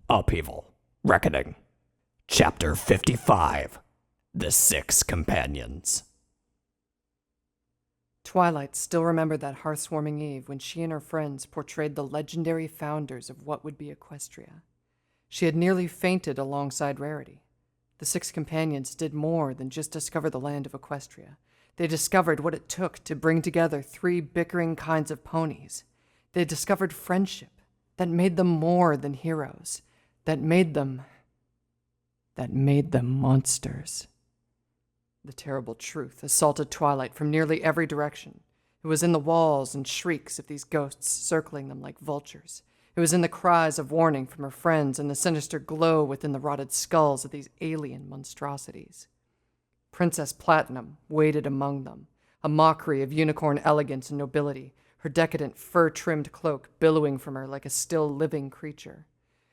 Upheaval. Reckoning. Chapter 55. The Six Companions. Twilight still remembered that hearth-warming eve when she and her friends portrayed the legendary founders of what would be Equestria. She had nearly fainted alongside Rarity. The Six Companions did more than just discover the land of Equestria. They discovered what it took to bring together three bickering kinds of ponies. They discovered friendship that made them more than heroes, that made them monsters. The terrible truth assaulted Twilight from nearly every direction. It was in the walls and shrieks of these ghosts circling them like vultures. It was in the cries of warning from her friends and the sinister glow within the rotted skulls of these alien monstrosities. Princess Platinum waded among them, a mockery of unicorn elegance and nobility, her decadent fur-trimmed cloak billowing from her like a still living creature.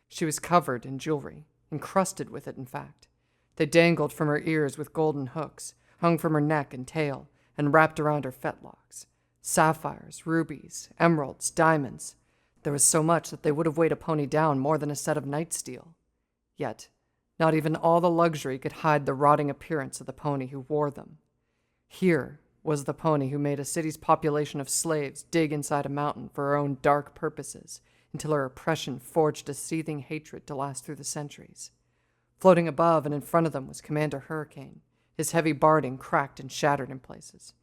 She was covered in jewelry, encrusted with it in fact. They dangled from her ears with golden hooks, hung from her neck and tail, and wrapped around her fetlocks. Sapphires, rubies, emeralds, diamonds. There was so much that they would have weighed a pony down more than a set of night steel. Yet, not even all the luxury could hide the rotting appearance of the pony who wore them. Here was the pony who made a city's population of slaves dig inside a mountain for her own dark purposes, until her oppression forged a seething hatred to last through the centuries. Floating above and in front of them was Commander Hurricane, his heavy barding cracked and shattered in places.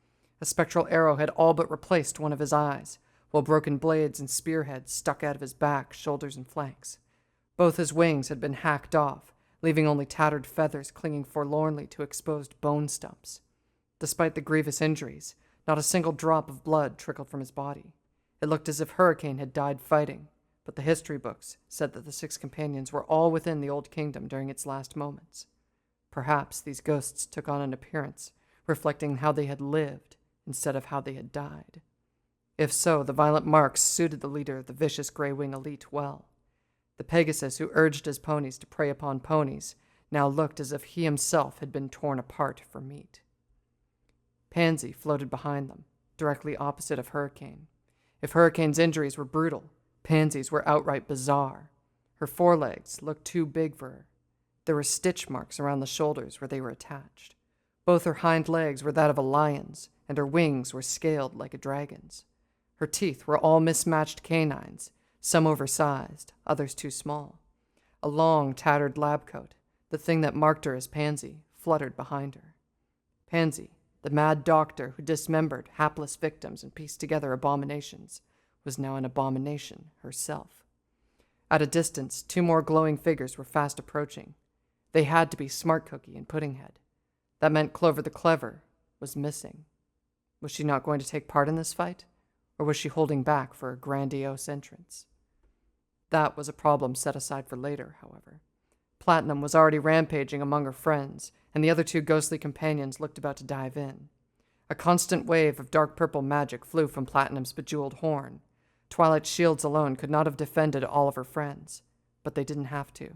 A spectral arrow had all but replaced one of his eyes, while broken blades and spearheads stuck out of his back, shoulders, and flanks. Both his wings had been hacked off, leaving only tattered feathers clinging forlornly to exposed bone stumps. Despite the grievous injuries, not a single drop of blood trickled from his body. It looked as if Hurricane had died fighting, but the history books said that the Six Companions were all within the Old Kingdom during its last moments. Perhaps these ghosts took on an appearance, reflecting how they had lived instead of how they had died. If so, the violent marks suited the leader of the vicious Grey Wing elite well. The Pegasus who urged his ponies to prey upon ponies now looked as if he himself had been torn apart for meat. Pansy floated behind them, directly opposite of Hurricane. If Hurricane's injuries were brutal, Pansy's were outright bizarre. Her forelegs looked too big for her. There were stitch marks around the shoulders where they were attached. Both her hind legs were that of a lion's, and her wings were scaled like a dragon's. Her teeth were all mismatched canines, some oversized, others too small. A long, tattered lab coat, the thing that marked her as Pansy, fluttered behind her. Pansy, the mad doctor who dismembered hapless victims and pieced together abominations, was now an abomination herself. At a distance, two more glowing figures were fast approaching. They had to be Smart Cookie and Puddinghead. That meant Clover the Clever was missing. Was she not going to take part in this fight? Or was she holding back for a grandiose entrance? That was a problem set aside for later, however. Platinum was already rampaging among her friends, and the other two ghostly companions looked about to dive in. A constant wave of dark purple magic flew from Platinum's bejeweled horn. Twilight's shields alone could not have defended all of her friends, but they didn't have to.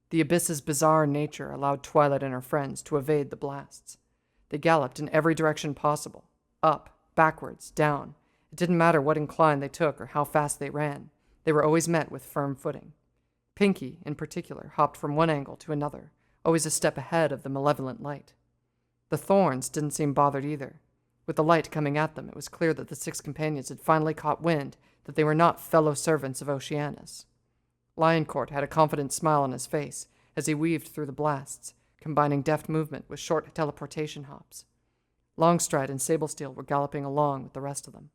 The abyss's bizarre nature allowed Twilight and her friends to evade the blasts. They galloped in every direction possible, up, backwards, down. It didn't matter what incline they took or how fast they ran. They were always met with firm footing. Pinky, in particular, hopped from one angle to another, always a step ahead of the malevolent light. The Thorns didn't seem bothered either. With the light coming at them, it was clear that the Six Companions had finally caught wind that they were not fellow servants of Oceanus. Lioncourt had a confident smile on his face as he weaved through the blasts, combining deft movement with short teleportation hops. Longstride and Sablesteel were galloping along with the rest of them.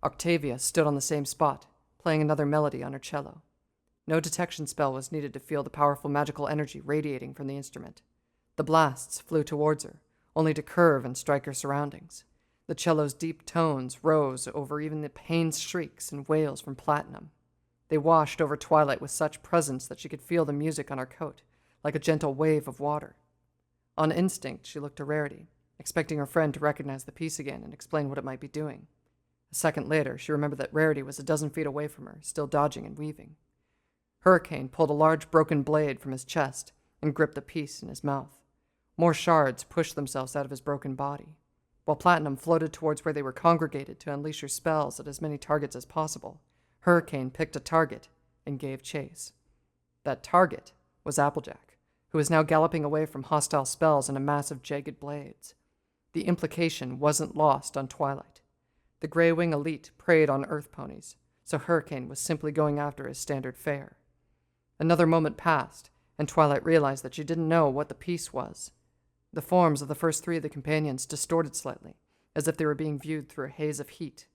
Octavia stood on the same spot, playing another melody on her cello. No detection spell was needed to feel the powerful magical energy radiating from the instrument. The blasts flew towards her, only to curve and strike her surroundings. The cello's deep tones rose over even the pained shrieks and wails from Platinum. They washed over Twilight with such presence that she could feel the music on her coat, like a gentle wave of water. On instinct, she looked to Rarity, expecting her friend to recognize the piece again and explain what it might be doing. A second later, she remembered that Rarity was a dozen feet away from her, still dodging and weaving. Hurricane pulled a large broken blade from his chest and gripped the piece in his mouth. More shards pushed themselves out of his broken body. While Platinum floated towards where they were congregated to unleash her spells at as many targets as possible, Hurricane picked a target and gave chase. That target was Applejack, who was now galloping away from hostile spells and a mass of jagged blades. The implication wasn't lost on Twilight. The Grey Wing elite preyed on Earth ponies, so Hurricane was simply going after his standard fare. Another moment passed, and Twilight realized that she didn't know what the piece was. The forms of the first three of the companions distorted slightly, as if they were being viewed through a haze of heat.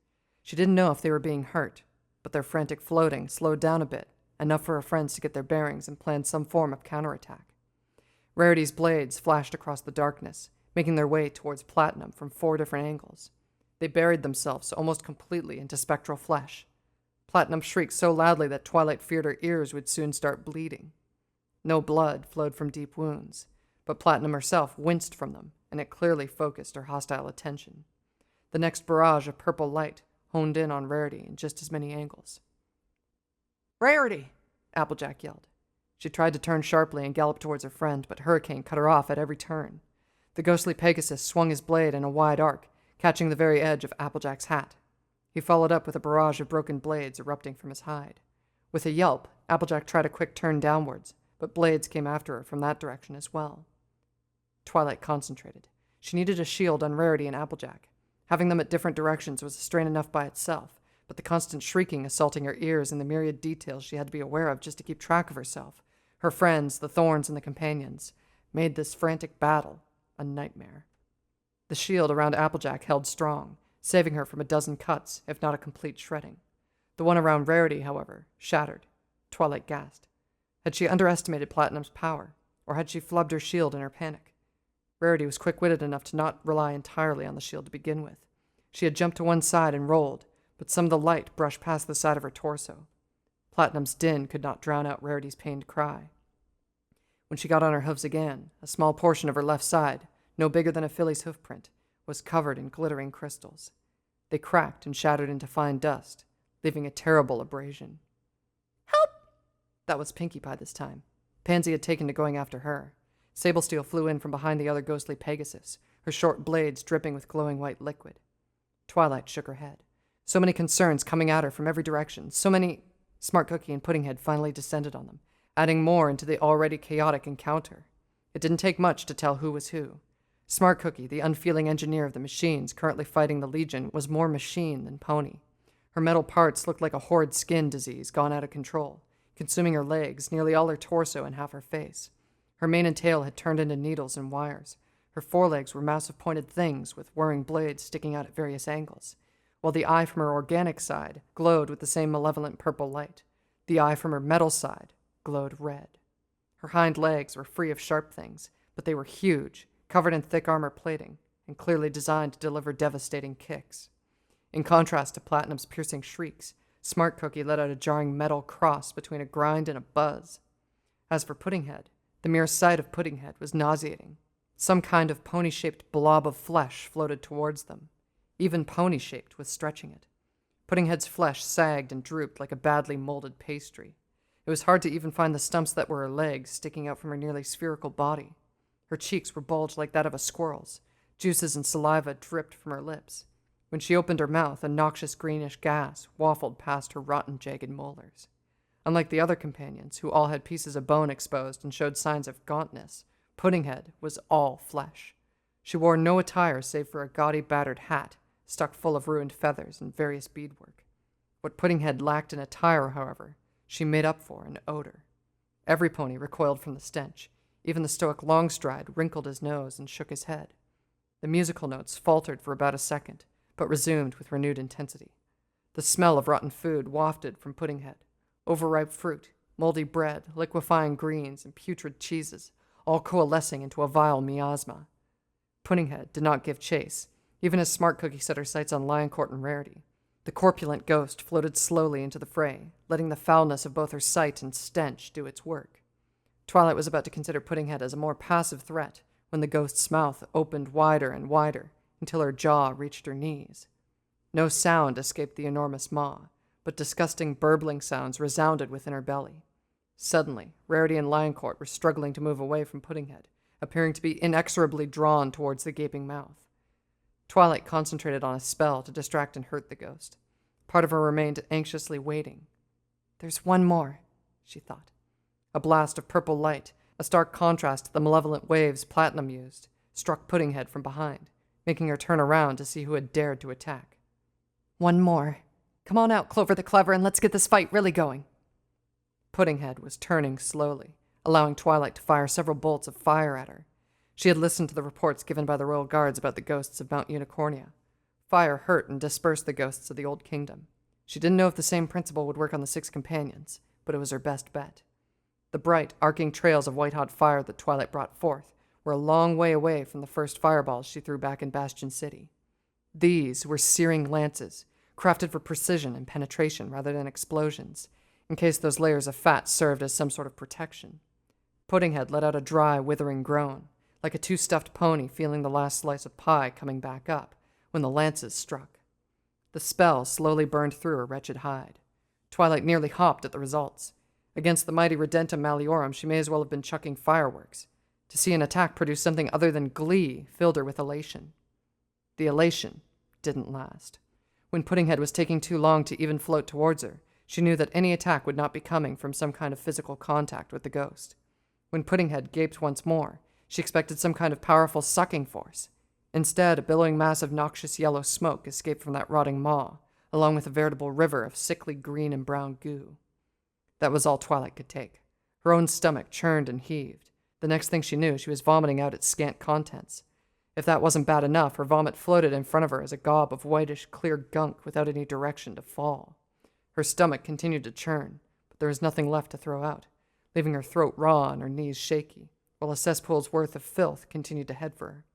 She didn't know if they were being hurt, but their frantic floating slowed down a bit, enough for her friends to get their bearings and plan some form of counterattack. Rarity's blades flashed across the darkness, making their way towards Platinum from 4 different angles. They buried themselves almost completely into spectral flesh. Platinum shrieked so loudly that Twilight feared her ears would soon start bleeding. No blood flowed from deep wounds, but Platinum herself winced from them, and it clearly focused her hostile attention. The next barrage of purple light honed in on Rarity in just as many angles. "Rarity!" Applejack yelled. She tried to turn sharply and gallop towards her friend, but Hurricane cut her off at every turn. The ghostly Pegasus swung his blade in a wide arc, catching the very edge of Applejack's hat. He followed up with a barrage of broken blades erupting from his hide. With a yelp, Applejack tried a quick turn downwards, but blades came after her from that direction as well. Twilight concentrated. She needed a shield on Rarity and Applejack. Having them at different directions was a strain enough by itself, but the constant shrieking assaulting her ears and the myriad details she had to be aware of just to keep track of herself, her friends, the Thorns, and the companions, made this frantic battle a nightmare. The shield around Applejack held strong, saving her from a dozen cuts, if not a complete shredding. The one around Rarity, however, shattered. Twilight gasped. Had she underestimated Platinum's power, or had she flubbed her shield in her panic? Rarity was quick-witted enough to not rely entirely on the shield to begin with. She had jumped to one side and rolled, but some of the light brushed past the side of her torso. Platinum's din could not drown out Rarity's pained cry. When she got on her hooves again, a small portion of her left side, no bigger than a filly's hoofprint, was covered in glittering crystals. They cracked and shattered into fine dust, leaving a terrible abrasion. "Help!" That was Pinkie Pie this time. Pansy had taken to going after her. Sable Steel flew in from behind the other ghostly Pegasus, her short blades dripping with glowing white liquid. Twilight shook her head. So many concerns coming at her from every direction, so many... Smart Cookie and Puddinghead finally descended on them, adding more into the already chaotic encounter. It didn't take much to tell who was who. Smart Cookie, the unfeeling engineer of the machines currently fighting the Legion, was more machine than pony. Her metal parts looked like a horrid skin disease gone out of control, consuming her legs, nearly all her torso, and half her face. Her mane and tail had turned into needles and wires. Her forelegs were massive pointed things with whirring blades sticking out at various angles, while the eye from her organic side glowed with the same malevolent purple light. The eye from her metal side glowed red. Her hind legs were free of sharp things, but they were huge, covered in thick armor plating, and clearly designed to deliver devastating kicks. In contrast to Platinum's piercing shrieks, Smart Cookie let out a jarring metal cross between a grind and a buzz. As for Puddinghead, the mere sight of Puddinghead was nauseating. Some kind of pony-shaped blob of flesh floated towards them, even pony-shaped with stretching it. Puddinghead's flesh sagged and drooped like a badly molded pastry. It was hard to even find the stumps that were her legs sticking out from her nearly spherical body. Her cheeks were bulged like that of a squirrel's. Juices and saliva dripped from her lips. When she opened her mouth, a noxious greenish gas waffled past her rotten, jagged molars. Unlike the other companions, who all had pieces of bone exposed and showed signs of gauntness, Puddinghead was all flesh. She wore no attire save for a gaudy, battered hat, stuck full of ruined feathers and various beadwork. What Puddinghead lacked in attire, however, she made up for in odor. Every pony recoiled from the stench. Even the stoic Longstride wrinkled his nose and shook his head. The musical notes faltered for about a second, but resumed with renewed intensity. The smell of rotten food wafted from Puddinghead. Overripe fruit, moldy bread, liquefying greens, and putrid cheeses, all coalescing into a vile miasma. Puddinghead did not give chase, even as Smart Cookie set her sights on Lioncourt and Rarity. The corpulent ghost floated slowly into the fray, letting the foulness of both her sight and stench do its work. Twilight was about to consider Puddinghead as a more passive threat when the ghost's mouth opened wider and wider until her jaw reached her knees. No sound escaped the enormous maw, but disgusting burbling sounds resounded within her belly. Suddenly, Rarity and Lioncourt were struggling to move away from Puddinghead, appearing to be inexorably drawn towards the gaping mouth. Twilight concentrated on a spell to distract and hurt the ghost. Part of her remained anxiously waiting. "There's one more," she thought. A blast of purple light, a stark contrast to the malevolent waves Platinum used, struck Puddinghead from behind, making her turn around to see who had dared to attack. "One more. Come on out, Clover the Clever, and let's get this fight really going." Puddinghead was turning slowly, allowing Twilight to fire several bolts of fire at her. She had listened to the reports given by the royal guards about the ghosts of Mount Unicornia. Fire hurt and dispersed the ghosts of the Old Kingdom. She didn't know if the same principle would work on the 6 companions, but it was her best bet. The bright, arcing trails of white-hot fire that Twilight brought forth were a long way away from the first fireballs she threw back in Bastion City. These were searing lances, crafted for precision and penetration rather than explosions, in case those layers of fat served as some sort of protection. Puddinghead let out a dry, withering groan, like a too-stuffed pony feeling the last slice of pie coming back up, when the lances struck. The spell slowly burned through her wretched hide. Twilight nearly hopped at the results. Against the mighty Redentum Maliorum, she may as well have been chucking fireworks. To see an attack produce something other than glee filled her with elation. The elation didn't last. When Puddinghead was taking too long to even float towards her, she knew that any attack would not be coming from some kind of physical contact with the ghost. When Puddinghead gaped once more, she expected some kind of powerful sucking force. Instead, a billowing mass of noxious yellow smoke escaped from that rotting maw, along with a veritable river of sickly green and brown goo. That was all Twilight could take. Her own stomach churned and heaved. The next thing she knew, she was vomiting out its scant contents. If that wasn't bad enough, her vomit floated in front of her as a gob of whitish, clear gunk without any direction to fall. Her stomach continued to churn, but there was nothing left to throw out, leaving her throat raw and her knees shaky, while a cesspool's worth of filth continued to head for her.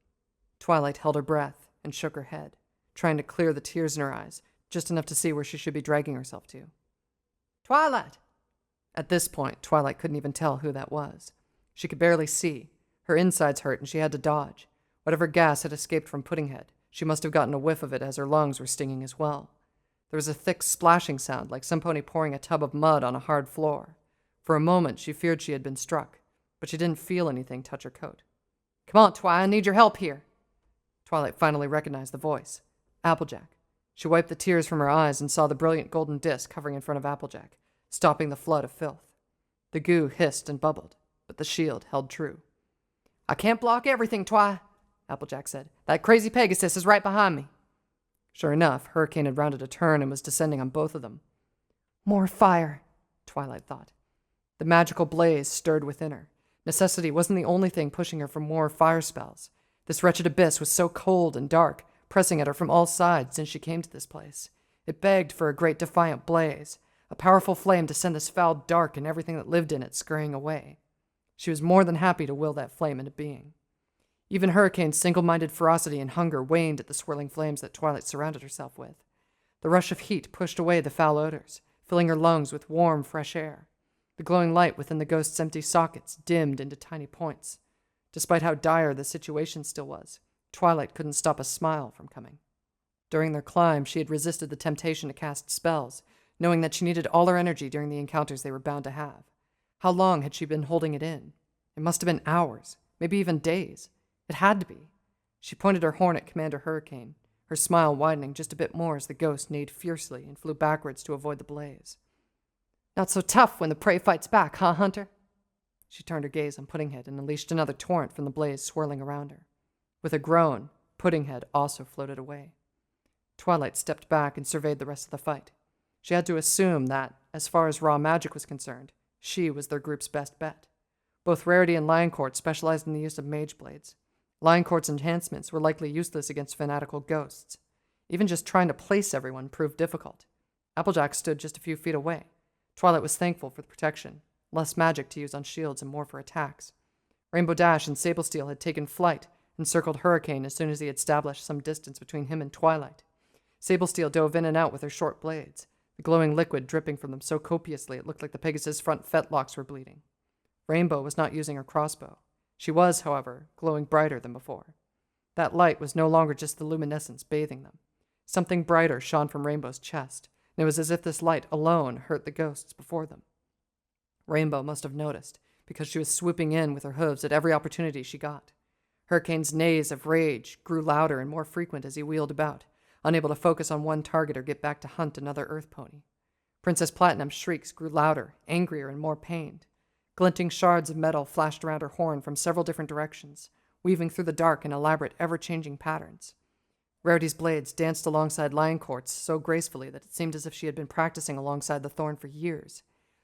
Twilight held her breath and shook her head, trying to clear the tears in her eyes, just enough to see where she should be dragging herself to. "Twilight!" At this point, Twilight couldn't even tell who that was. She could barely see. Her insides hurt and she had to dodge. Whatever gas had escaped from Puddinghead, she must have gotten a whiff of it as her lungs were stinging as well. There was a thick splashing sound, like some pony pouring a tub of mud on a hard floor. For a moment, she feared she had been struck, but she didn't feel anything touch her coat. "Come on, Twi, I need your help here." Twilight finally recognized the voice. Applejack. She wiped the tears from her eyes and saw the brilliant golden disc hovering in front of Applejack, stopping the flood of filth. The goo hissed and bubbled, but the shield held true. "I can't block everything, Twi," Applejack said. "That crazy Pegasus is right behind me." Sure enough, Hurricane had rounded a turn and was descending on both of them. More fire, Twilight thought. The magical blaze stirred within her. Necessity wasn't the only thing pushing her for more fire spells. This wretched abyss was so cold and dark, pressing at her from all sides since she came to this place. It begged for a great defiant blaze, a powerful flame to send this foul dark and everything that lived in it scurrying away. She was more than happy to will that flame into being. Even Hurricane's single-minded ferocity and hunger waned at the swirling flames that Twilight surrounded herself with. The rush of heat pushed away the foul odors, filling her lungs with warm, fresh air. The glowing light within the ghost's empty sockets dimmed into tiny points. Despite how dire the situation still was, Twilight couldn't stop a smile from coming. During their climb, she had resisted the temptation to cast spells, knowing that she needed all her energy during the encounters they were bound to have. How long had she been holding it in? It must have been hours, maybe even days. It had to be. She pointed her horn at Commander Hurricane, her smile widening just a bit more as the ghost neighed fiercely and flew backwards to avoid the blaze. "Not so tough when the prey fights back, huh, Hunter?" She turned her gaze on Puddinghead and unleashed another torrent from the blaze swirling around her. With a groan, Puddinghead also floated away. Twilight stepped back and surveyed the rest of the fight. She had to assume that, as far as raw magic was concerned, she was their group's best bet. Both Rarity and Lioncourt specialized in the use of mage blades. Lioncourt's enhancements were likely useless against fanatical ghosts. Even just trying to place everyone proved difficult. Applejack stood just a few feet away. Twilight was thankful for the protection, less magic to use on shields and more for attacks. Rainbow Dash and Sablesteel had taken flight and circled Hurricane as soon as he had established some distance between him and Twilight. Sablesteel dove in and out with her short blades, the glowing liquid dripping from them so copiously it looked like the Pegasus' front fetlocks were bleeding. Rainbow was not using her crossbow. She was, however, glowing brighter than before. That light was no longer just the luminescence bathing them. Something brighter shone from Rainbow's chest, and it was as if this light alone hurt the ghosts before them. Rainbow must have noticed, because she was swooping in with her hooves at every opportunity she got. Hurricane's neighs of rage grew louder and more frequent as he wheeled about, unable to focus on one target or get back to hunt another earth pony. Princess Platinum's shrieks grew louder, angrier, and more pained. Glinting shards of metal flashed around her horn from several different directions, weaving through the dark in elaborate, ever-changing patterns. Rarity's blades danced alongside Lioncourt's so gracefully that it seemed as if she had been practicing alongside the thorn for years.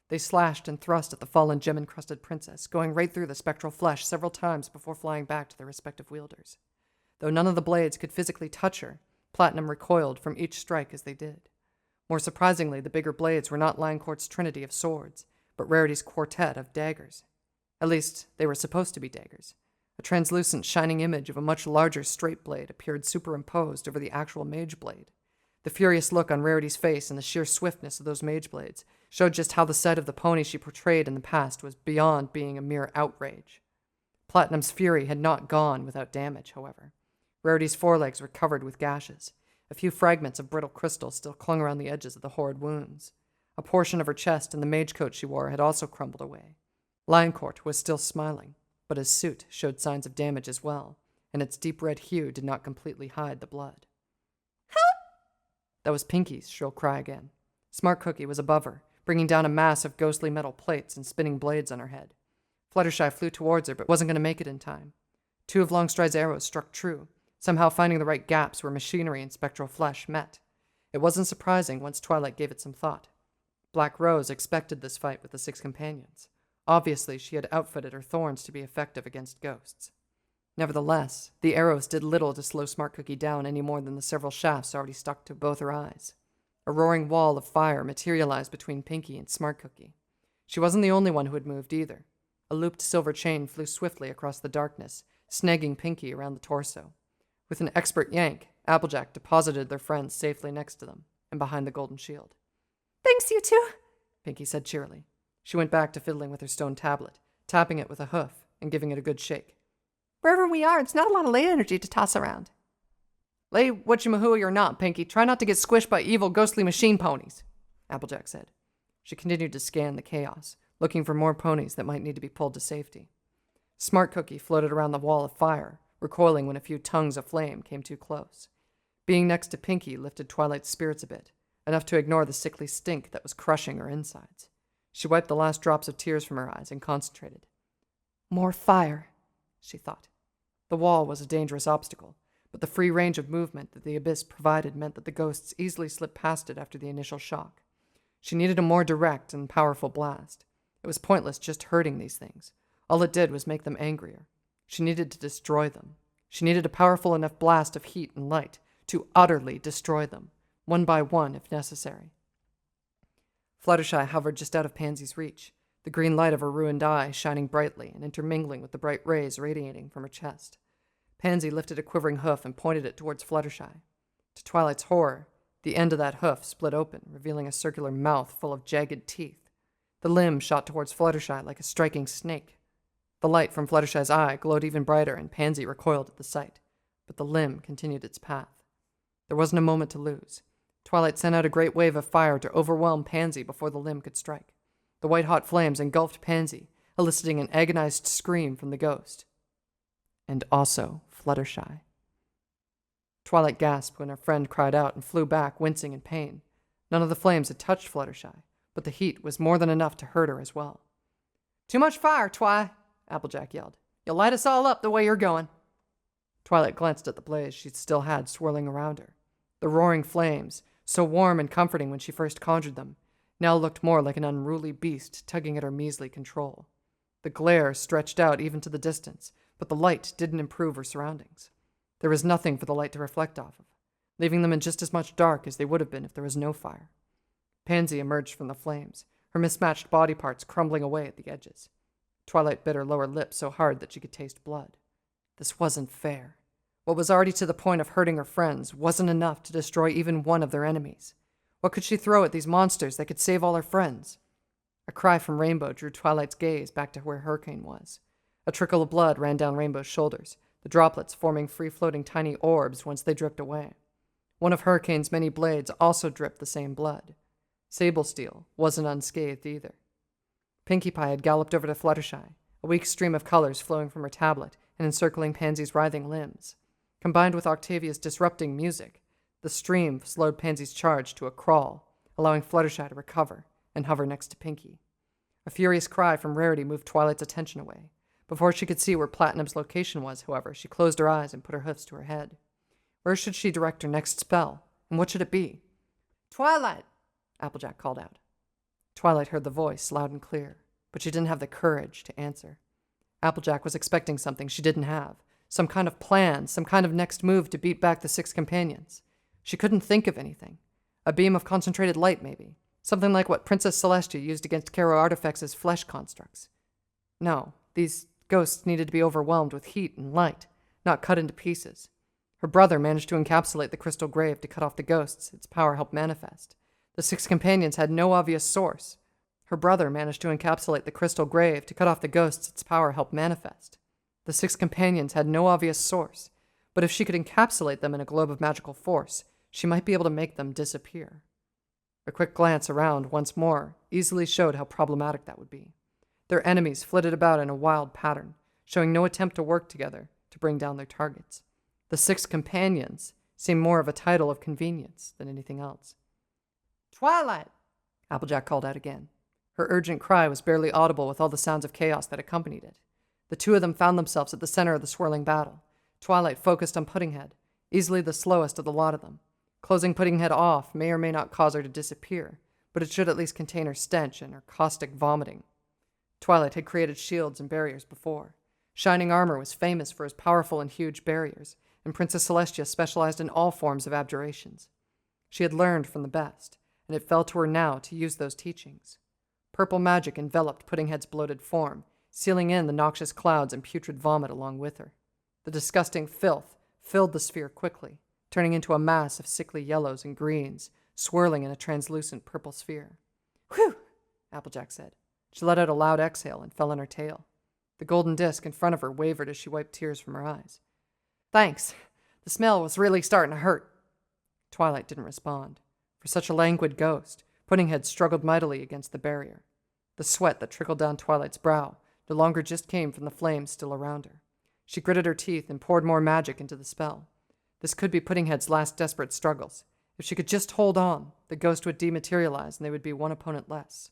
They slashed and thrust at the fallen gem-encrusted princess, going right through the spectral flesh several times before flying back to their respective wielders. Though none of the blades could physically touch her, Platinum recoiled from each strike as they did. More surprisingly, the bigger blades were not Lioncourt's trinity of swords, but Rarity's quartet of daggers. At least, they were supposed to be daggers. A translucent, shining image of a much larger straight blade appeared superimposed over the actual mage blade. The furious look on Rarity's face and the sheer swiftness of those mage blades showed just how the sight of the pony she portrayed in the past was beyond being a mere outrage. Platinum's fury had not gone without damage, however. Rarity's forelegs were covered with gashes. A few fragments of brittle crystal still clung around the edges of the horrid wounds. A portion of her chest and the mage coat she wore had also crumbled away. Lioncourt was still smiling, but his suit showed signs of damage as well, and its deep red hue did not completely hide the blood. "Help!" That was Pinky's shrill cry again. Smart Cookie was above her, bringing down a mass of ghostly metal plates and spinning blades on her head. Fluttershy flew towards her, but wasn't going to make it in time. Two of Longstride's arrows struck true, somehow finding the right gaps where machinery and spectral flesh met. It wasn't surprising once Twilight gave it some thought. Black Rose expected this fight with the six companions. Obviously, she had outfitted her thorns to be effective against ghosts. Nevertheless, the arrows did little to slow Smart Cookie down any more than the several shafts already stuck to both her eyes. A roaring wall of fire materialized between Pinky and Smart Cookie. She wasn't the only one who had moved either. A looped silver chain flew swiftly across the darkness, snagging Pinky around the torso. With an expert yank, Applejack deposited their friends safely next to them and behind the golden shield. "Thanks, you two," Pinky said cheerily. She went back to fiddling with her stone tablet, tapping it with a hoof and giving it a good shake. "Wherever we are, it's not a lot of lay energy to toss around." "Lay whatchamahooey or not, Pinky, try not to get squished by evil ghostly machine ponies," Applejack said. She continued to scan the chaos, looking for more ponies that might need to be pulled to safety. Smart Cookie floated around the wall of fire, recoiling when a few tongues of flame came too close. Being next to Pinky lifted Twilight's spirits a bit, enough to ignore the sickly stink that was crushing her insides. She wiped the last drops of tears from her eyes and concentrated. More fire, she thought. The wall was a dangerous obstacle, but the free range of movement that the abyss provided meant that the ghosts easily slipped past it after the initial shock. She needed a more direct and powerful blast. It was pointless just hurting these things. All it did was make them angrier. She needed to destroy them. She needed a powerful enough blast of heat and light to utterly destroy them, one by one if necessary. Fluttershy hovered just out of Pansy's reach, the green light of her ruined eye shining brightly and intermingling with the bright rays radiating from her chest. Pansy lifted a quivering hoof and pointed it towards Fluttershy. To Twilight's horror, the end of that hoof split open, revealing a circular mouth full of jagged teeth. The limb shot towards Fluttershy like a striking snake. The light from Fluttershy's eye glowed even brighter, and Pansy recoiled at the sight, but the limb continued its path. There wasn't a moment to lose. Twilight sent out a great wave of fire to overwhelm Pansy before the limb could strike. The white-hot flames engulfed Pansy, eliciting an agonized scream from the ghost. And also Fluttershy. Twilight gasped when her friend cried out and flew back, wincing in pain. None of the flames had touched Fluttershy, but the heat was more than enough to hurt her as well. "Too much fire, Twi!" Applejack yelled. "You'll light us all up the way you're going." Twilight glanced at the blaze she still had swirling around her. The roaring flames, so warm and comforting when she first conjured them, now looked more like an unruly beast tugging at her measly control. The glare stretched out even to the distance, but the light didn't improve her surroundings. There was nothing for the light to reflect off of, leaving them in just as much dark as they would have been if there was no fire. Pansy emerged from the flames, her mismatched body parts crumbling away at the edges. Twilight bit her lower lip so hard that she could taste blood. This wasn't fair. What was already to the point of hurting her friends wasn't enough to destroy even one of their enemies. What could she throw at these monsters that could save all her friends? A cry from Rainbow drew Twilight's gaze back to where Hurricane was. A trickle of blood ran down Rainbow's shoulders, the droplets forming free-floating tiny orbs once they dripped away. One of Hurricane's many blades also dripped the same blood. Sable Steel wasn't unscathed either. Pinkie Pie had galloped over to Fluttershy, a weak stream of colors flowing from her tablet and encircling Pansy's writhing limbs. Combined with Octavia's disrupting music, the stream slowed Pansy's charge to a crawl, allowing Fluttershy to recover and hover next to Pinkie. A A furious cry from Rarity moved Twilight's attention away. Before she could see where Platinum's location was, however, she closed her eyes and put her hoofs to her head. Where should she direct her next spell, and what should it be? "Twilight!" Applejack called out. Twilight heard the voice loud and clear, but she didn't have the courage to answer. Applejack was expecting something she didn't have, some kind of plan, some kind of next move to beat back the six companions. She couldn't think of anything. A beam of concentrated light, maybe. Something like what Princess Celestia used against Caro Artifex's flesh constructs. No, these ghosts needed to be overwhelmed with heat and light, not cut into pieces. Her brother managed to encapsulate the crystal grave to cut off the ghosts its power helped manifest. The six companions had no obvious source. Her brother managed to encapsulate the crystal grave to cut off the ghosts its power helped manifest. The six companions had no obvious source, but if she could encapsulate them in a globe of magical force, she might be able to make them disappear. A quick glance around once more easily showed how problematic that would be. Their enemies flitted about in a wild pattern, showing no attempt to work together to bring down their targets. The six companions seemed more of a title of convenience than anything else. "Twilight!" Applejack called out again. Her urgent cry was barely audible with all the sounds of chaos that accompanied it. The two of them found themselves at the center of the swirling battle. Twilight focused on Puddinghead, easily the slowest of the lot of them. Closing Puddinghead off may or may not cause her to disappear, but it should at least contain her stench and her caustic vomiting. Twilight had created shields and barriers before. Shining Armor was famous for his powerful and huge barriers, and Princess Celestia specialized in all forms of abjurations. She had learned from the best, and it fell to her now to use those teachings. Purple magic enveloped Puddinghead's bloated form, sealing in the noxious clouds and putrid vomit along with her. The disgusting filth filled the sphere quickly, turning into a mass of sickly yellows and greens, swirling in a translucent purple sphere. "Whew!" Applejack said. She let out a loud exhale and fell on her tail. The golden disc in front of her wavered as she wiped tears from her eyes. "Thanks. The smell was really starting to hurt." Twilight didn't respond. For such a languid ghost, Puddinghead struggled mightily against the barrier. The sweat that trickled down Twilight's brow no longer just came from the flames still around her. She gritted her teeth and poured more magic into the spell. This could be Puddinghead's last desperate struggles. If she could just hold on, the ghost would dematerialize and they would be one opponent less.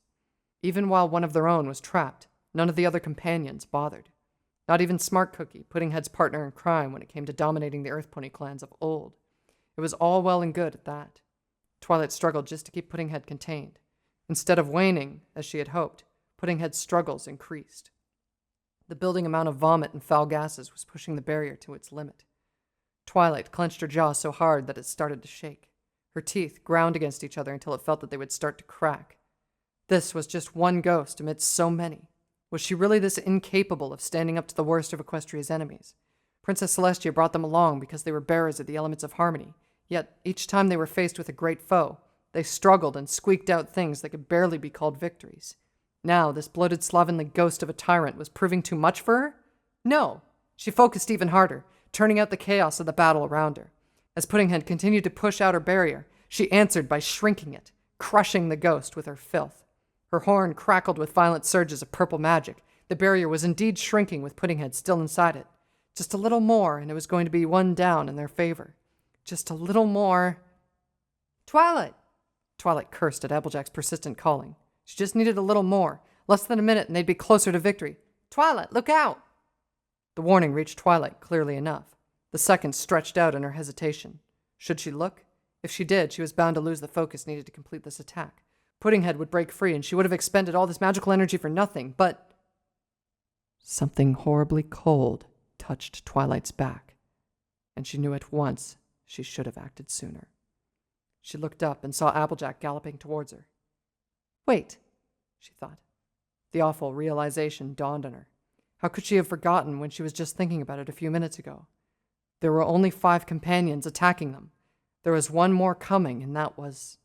Even while one of their own was trapped, none of the other companions bothered. Not even Smart Cookie, Puddinghead's partner in crime when it came to dominating the Earth Pony clans of old. It was all well and good at that. Twilight struggled just to keep Puddinghead contained. Instead of waning, as she had hoped, Puddinghead's struggles increased. The building amount of vomit and foul gases was pushing the barrier to its limit. Twilight clenched her jaw so hard that it started to shake. Her teeth ground against each other until it felt that they would start to crack. This was just one ghost amidst so many. Was she really this incapable of standing up to the worst of Equestria's enemies? Princess Celestia brought them along because they were bearers of the elements of harmony, yet each time they were faced with a great foe, they struggled and squeaked out things that could barely be called victories. Now, this bloated slovenly ghost of a tyrant was proving too much for her? No. She focused even harder, turning out the chaos of the battle around her. As Puddinghead continued to push out her barrier, she answered by shrinking it, crushing the ghost with her filth. Her horn crackled with violent surges of purple magic. The barrier was indeed shrinking with Puddinghead still inside it. Just a little more, and it was going to be one down in their favor. Just a little more. "Twilight!" Twilight cursed at Applejack's persistent calling. She just needed a little more. Less than a minute, and they'd be closer to victory. "Twilight, look out!" The warning reached Twilight clearly enough. The seconds stretched out in her hesitation. Should she look? If she did, she was bound to lose the focus needed to complete this attack. Puddinghead would break free, and she would have expended all this magical energy for nothing, but... Something horribly cold touched Twilight's back, and she knew at once she should have acted sooner. She looked up and saw Applejack galloping towards her. Wait, she thought. The awful realization dawned on her. How could she have forgotten when she was just thinking about it a few minutes ago? There were only 5 companions attacking them. There was one more coming, and that was...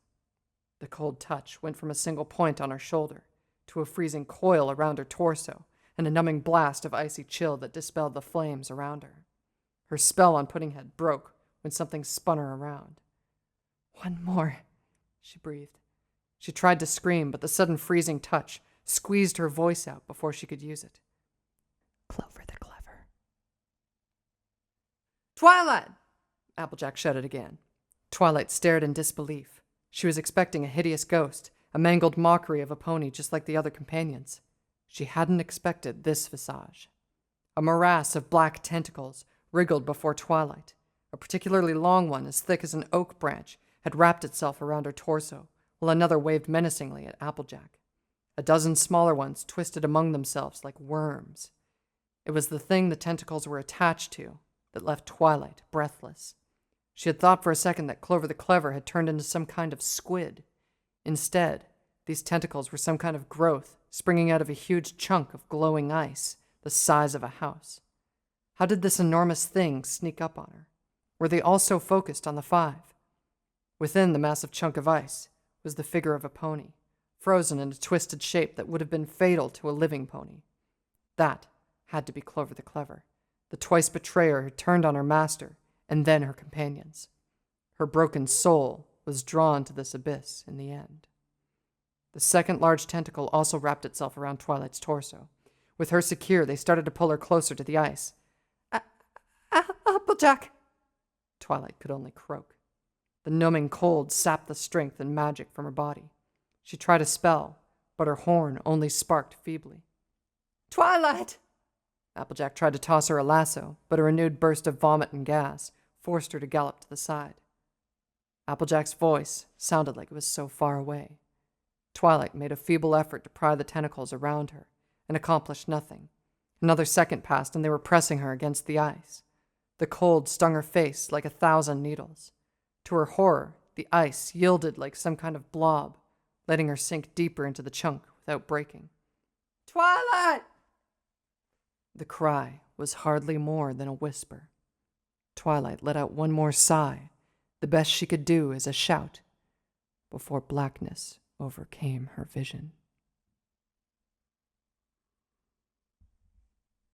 The cold touch went from a single point on her shoulder to a freezing coil around her torso and a numbing blast of icy chill that dispelled the flames around her. Her spell on Puddinghead broke when something spun her around. "One more," she breathed. She tried to scream, but the sudden freezing touch squeezed her voice out before she could use it. Clover the Clever. "Twilight!" Applejack shouted again. Twilight stared in disbelief. She was expecting a hideous ghost, a mangled mockery of a pony just like the other companions. She hadn't expected this visage. A morass of black tentacles wriggled before Twilight. A particularly long one, as thick as an oak branch, had wrapped itself around her torso, while another waved menacingly at Applejack. A dozen smaller ones twisted among themselves like worms. It was the thing the tentacles were attached to that left Twilight breathless. She had thought for a second that Clover the Clever had turned into some kind of squid. Instead, these tentacles were some kind of growth springing out of a huge chunk of glowing ice, the size of a house. How did this enormous thing sneak up on her? Were they all so focused on the five? Within the massive chunk of ice was the figure of a pony, frozen in a twisted shape that would have been fatal to a living pony. That had to be Clover the Clever, the twice betrayer who turned on her master and then her companions. Her broken soul was drawn to this abyss in the end. The second large tentacle also wrapped itself around Twilight's torso. With her secure, they started to pull her closer to the ice. Applejack! Twilight could only croak. The numbing cold sapped the strength and magic from her body. She tried a spell, but her horn only sparked feebly. Twilight! Applejack tried to toss her a lasso, but a renewed burst of vomit and gas forced her to gallop to the side. Applejack's voice sounded like it was so far away. Twilight made a feeble effort to pry the tentacles around her and accomplished nothing. Another second passed and they were pressing her against the ice. The cold stung her face like 1,000 needles. To her horror, the ice yielded like some kind of blob, letting her sink deeper into the chunk without breaking. Twilight! The cry was hardly more than a whisper. Twilight let out one more sigh, the best she could do as a shout, before blackness overcame her vision.